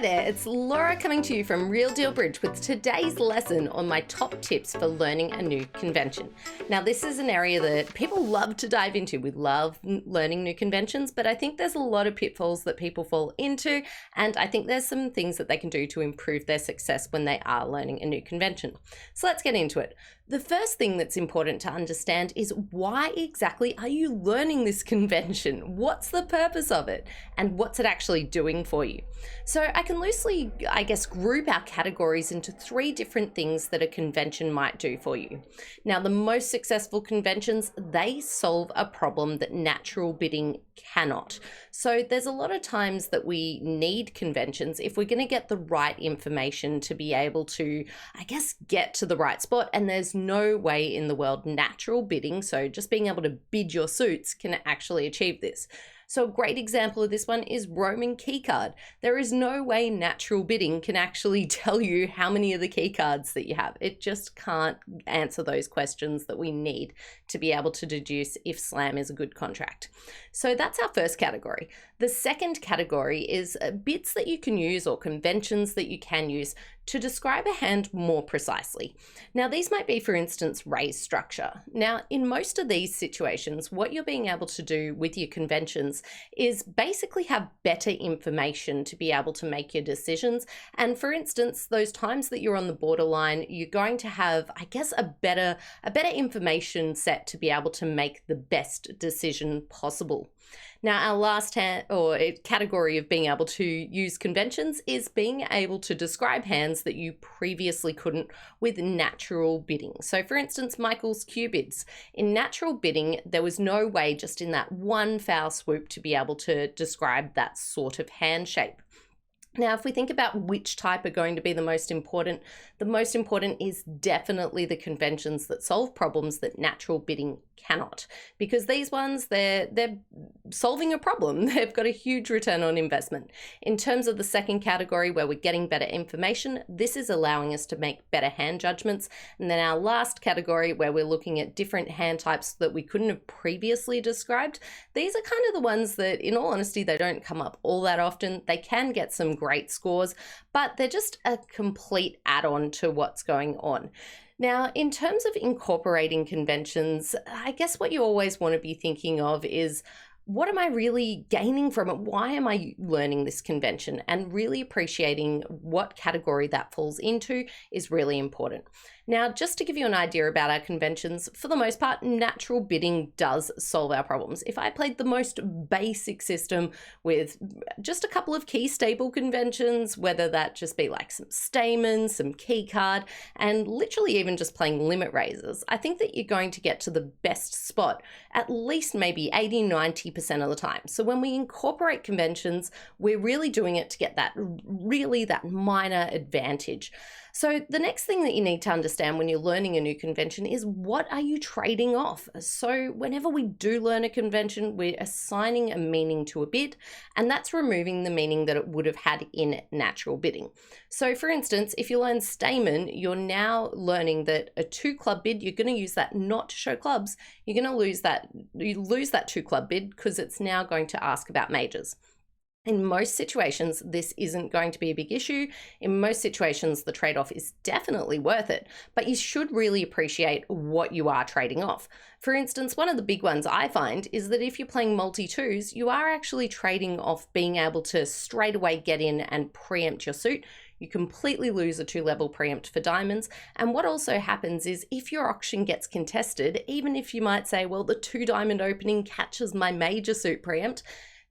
there, it's Laura coming to you from Real Deal Bridge with today's lesson on my top tips for learning a new convention. Now, this is an area that people love to dive into. We love learning new conventions, but I think there's a lot of pitfalls that people fall into, and I think there's some things that they can do to improve their success when they are learning a new convention. So let's get into it. The first thing that's important to understand is why exactly are you learning this convention? What's the purpose of it? And what's it actually doing for you? So I can loosely, group our categories into three different things that a convention might do for you. Now, the most successful conventions, they solve a problem that natural bidding cannot. So there's a lot of times that we need conventions if we're going to get the right information to be able to, get to the right spot. And there's no way in the world natural bidding, so just being able to bid your suits, can actually achieve this. So a great example of this one is roaming keycard. There is no way natural bidding can actually tell you how many of the key cards that you have. It just can't answer those questions that we need to be able to deduce if slam is a good contract. So that's our first category. The second category is bids that you can use or conventions that you can use to describe a hand more precisely. Now, these might be, for instance, raise structure. Now, in most of these situations, what you're being able to do with your conventions is basically have better information to be able to make your decisions. And for instance, those times that you're on the borderline, you're going to have, a better information set to be able to make the best decision possible. Now, our last category of being able to use conventions is being able to describe hands that you previously couldn't with natural bidding. So for instance, Michael's Q bids. In natural bidding, there was no way just in that one foul swoop to be able to describe that sort of hand shape. Now, if we think about which type are going to be the most important is definitely the conventions that solve problems that natural bidding cannot, because these ones, they're solving a problem. They've got a huge return on investment. In terms of the second category where we're getting better information, this is allowing us to make better hand judgments. And then our last category where we're looking at different hand types that we couldn't have previously described, these are kind of the ones that, in all honesty, they don't come up all that often. They can get some great scores, but they're just a complete add-on to what's going on. Now, in terms of incorporating conventions, I guess what you always want to be thinking of is, what am I really gaining from it? Why am I learning this convention? And really appreciating what category that falls into is really important. Now, just to give you an idea about our conventions, for the most part, natural bidding does solve our problems. If I played the most basic system with just a couple of key stable conventions, whether that just be like some Stamen, some key card, and literally even just playing limit raises, I think that you're going to get to the best spot at least maybe 80-90% of the time. So when we incorporate conventions, we're really doing it to get that minor advantage. So the next thing that you need to understand when you're learning a new convention is, what are you trading off? So whenever we do learn a convention, we're assigning a meaning to a bid, and that's removing the meaning that it would have had in natural bidding. So for instance, if you learn Stamen, you're now learning that a 2-club bid, you're going to use that not to show clubs. You're going to lose that 2-club bid because it's now going to ask about majors. In most situations, this isn't going to be a big issue. In most situations, the trade-off is definitely worth it, but you should really appreciate what you are trading off. For instance, one of the big ones I find is that if you're playing multi-twos, you are actually trading off being able to straight away get in and preempt your suit. You completely lose a 2-level preempt for diamonds. And what also happens is, if your auction gets contested, even if you might say, well, the 2-diamond opening catches my major suit preempt,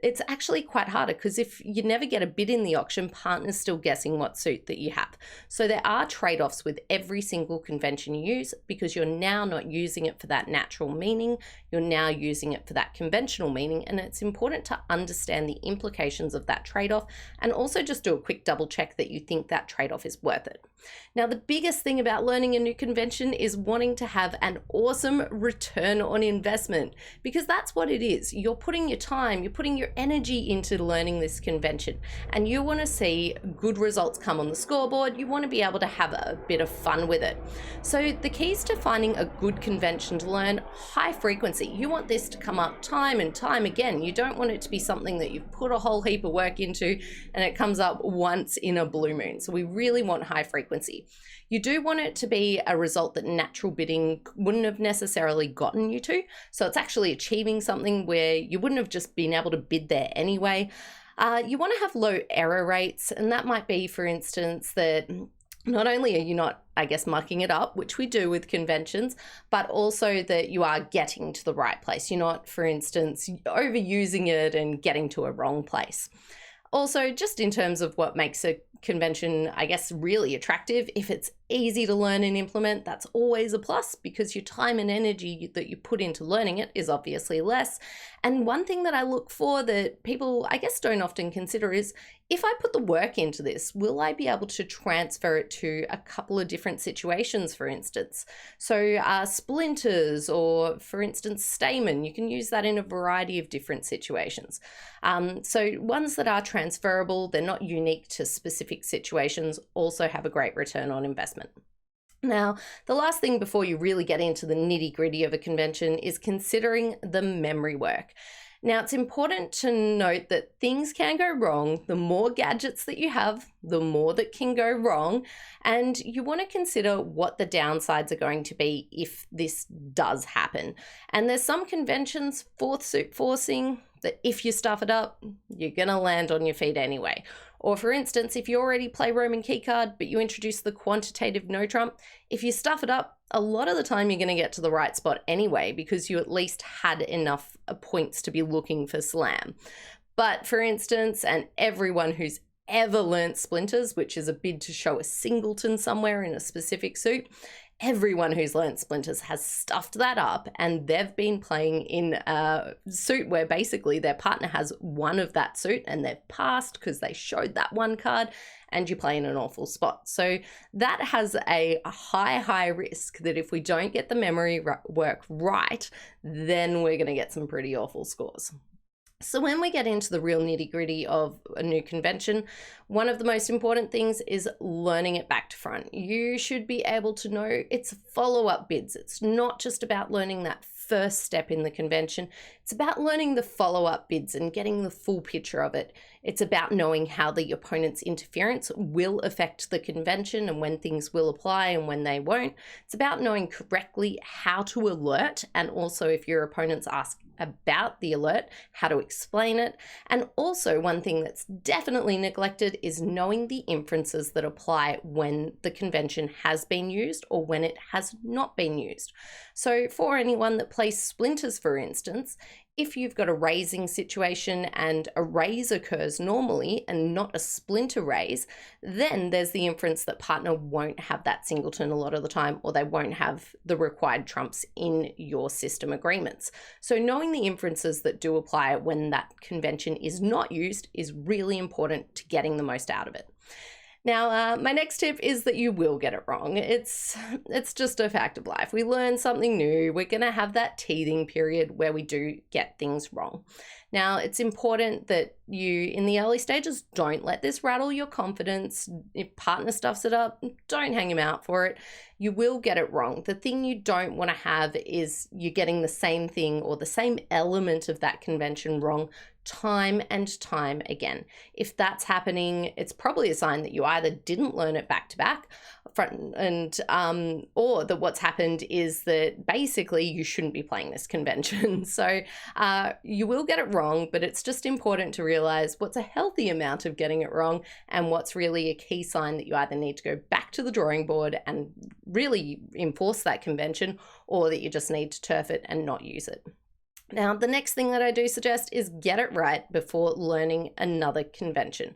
it's actually quite harder, because if you never get a bid in the auction, partner's still guessing what suit that you have. So there are trade-offs with every single convention you use, because you're now not using it for that natural meaning, you're now using it for that conventional meaning, and it's important to understand the implications of that trade-off, and also just do a quick double check that you think that trade-off is worth it. Now, the biggest thing about learning a new convention is wanting to have an awesome return on investment, because that's what it is. You're putting your time, you're putting your energy into learning this convention and you want to see good results come on the scoreboard, you want to be able to have a bit of fun with it. So the keys to finding a good convention to learn: high frequency. You want this to come up time and time again. You don't want it to be something that you've put a whole heap of work into and it comes up once in a blue moon. So we really want high frequency. You do want it to be a result that natural bidding wouldn't have necessarily gotten you to. So it's actually achieving something where you wouldn't have just been able to bid there anyway. You want to have low error rates, and that might be, for instance, that not only are you not, I guess, mucking it up, which we do with conventions, but also that you are getting to the right place. You're not, for instance, overusing it and getting to a wrong place. Also, just in terms of what makes a convention, I guess, really attractive, if it's easy to learn and implement, that's always a plus because your time and energy that you put into learning it is obviously less. And one thing that I look for that people, I guess, don't often consider is, if I put the work into this, will I be able to transfer it to a couple of different situations, for instance? So splinters, or for instance, stamen, you can use that in a variety of different situations. So ones that are transferable, they're not unique to specific situations, also have a great return on investment. Now, the last thing before you really get into the nitty-gritty of a convention is considering the memory work. Now, it's important to note that things can go wrong. The more gadgets that you have, the more that can go wrong. And you want to consider what the downsides are going to be if this does happen. And there's some conventions, fourth suit forcing, that if you stuff it up, you're going to land on your feet anyway. Or for instance, if you already play Roman keycard, but you introduce the quantitative no trump, if you stuff it up, a lot of the time you're going to get to the right spot anyway, because you at least had enough points to be looking for slam. But for instance, and everyone who's ever learnt splinters, which is a bid to show a singleton somewhere in a specific suit, everyone who's learnt splinters has stuffed that up, and they've been playing in a suit where basically their partner has one of that suit and they've passed because they showed that one card, and you play in an awful spot. So that has a high risk that if we don't get the memory work right, then we're going to get some pretty awful scores. So when we get into the real nitty-gritty of a new convention, one of the most important things is learning it back to front. You should be able to know its follow-up bids. It's not just about learning that first step in the convention. It's about learning the follow-up bids and getting the full picture of it. It's about knowing how the opponent's interference will affect the convention and when things will apply and when they won't. It's about knowing correctly how to alert, and also if your opponents ask about the alert, how to explain it. And also one thing that's definitely neglected is knowing the inferences that apply when the convention has been used or when it has not been used. So for anyone that plays splinters, for instance, if you've got a raising situation and a raise occurs normally and not a splinter raise, then there's the inference that partner won't have that singleton a lot of the time, or they won't have the required trumps in your system agreements. So knowing the inferences that do apply when that convention is not used is really important to getting the most out of it. Now, my next tip is that you will get it wrong. It's just a fact of life. We learn something new. We're going to have that teething period where we do get things wrong. Now, it's important that you, in the early stages, don't let this rattle your confidence. If partner stuffs it up, don't hang him out for it. You will get it wrong. The thing you don't want to have is you getting the same thing or the same element of that convention wrong time and time again. If that's happening, it's probably a sign that you either didn't learn it back to back, or that what's happened is that basically you shouldn't be playing this convention. So you will get it wrong, but it's just important to realize what's a healthy amount of getting it wrong and what's really a key sign that you either need to go back to the drawing board and really enforce that convention, or that you just need to turf it and not use it. Now, the next thing that I do suggest is get it right before learning another convention.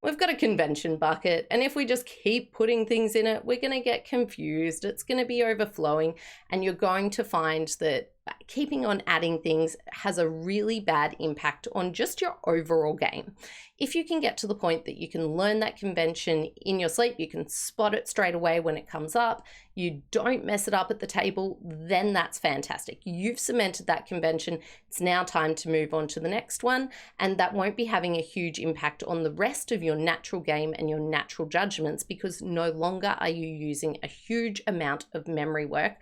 We've got a convention bucket, and if we just keep putting things in it, we're going to get confused. It's going to be overflowing, and you're going to find that keeping on adding things has a really bad impact on just your overall game. If you can get to the point that you can learn that convention in your sleep, you can spot it straight away when it comes up, you don't mess it up at the table, then that's fantastic. You've cemented that convention. It's now time to move on to the next one, and that won't be having a huge impact on the rest of your natural game and your natural judgments, because no longer are you using a huge amount of memory work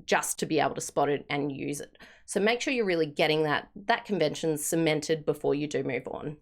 just to be able to spot it and use it. So make sure you're really getting that convention cemented before you do move on.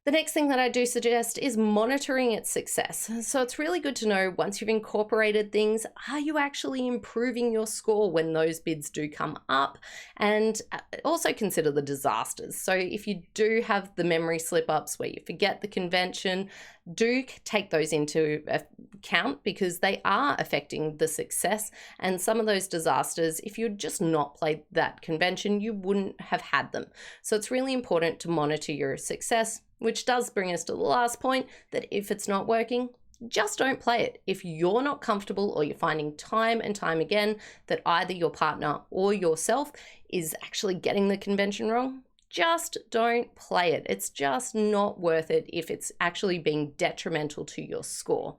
The next thing that I do suggest is monitoring its success. So it's really good to know, once you've incorporated things, are you actually improving your score when those bids do come up? And also consider the disasters. So if you do have the memory slip-ups where you forget the convention, do take those into account, because they are affecting the success. And some of those disasters, if you'd just not played that convention, you wouldn't have had them. So it's really important to monitor your success, which does bring us to the last point, that if it's not working, just don't play it. If you're not comfortable, or you're finding time and time again that either your partner or yourself is actually getting the convention wrong, just don't play it. It's just not worth it if it's actually being detrimental to your score.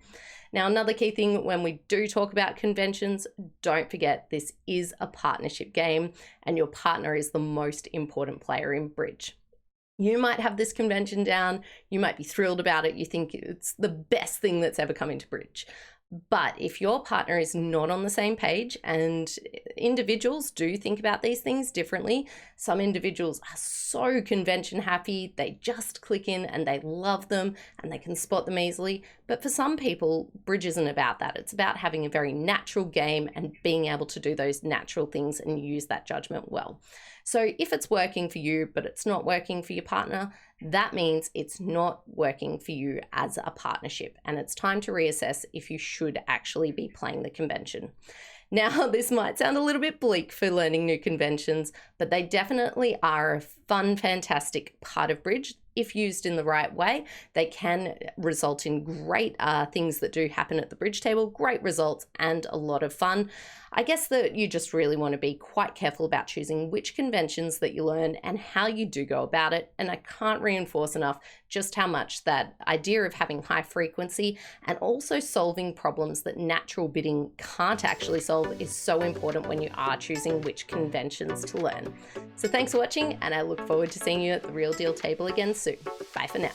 Now, another key thing when we do talk about conventions, don't forget this is a partnership game, and your partner is the most important player in bridge. You might have this convention down, you might be thrilled about it, you think it's the best thing that's ever come into bridge. But if your partner is not on the same page, and individuals do think about these things differently, some individuals are so convention happy, they just click in and they love them and they can spot them easily. But for some people, bridge isn't about that. It's about having a very natural game and being able to do those natural things and use that judgment well. So if it's working for you, but it's not working for your partner, that means it's not working for you as a partnership, and it's time to reassess if you should actually be playing the convention. Now, this might sound a little bit bleak for learning new conventions, but they definitely are a fun, fantastic part of bridge. If used in the right way, they can result in great things that do happen at the bridge table, great results and a lot of fun. I guess that you just really want to be quite careful about choosing which conventions that you learn and how you do go about it. And I can't reinforce enough just how much that idea of having high frequency and also solving problems that natural bidding can't actually solve is so important when you are choosing which conventions to learn. So thanks for watching, and I look forward to seeing you at the Real Deal table again soon. Bye for now.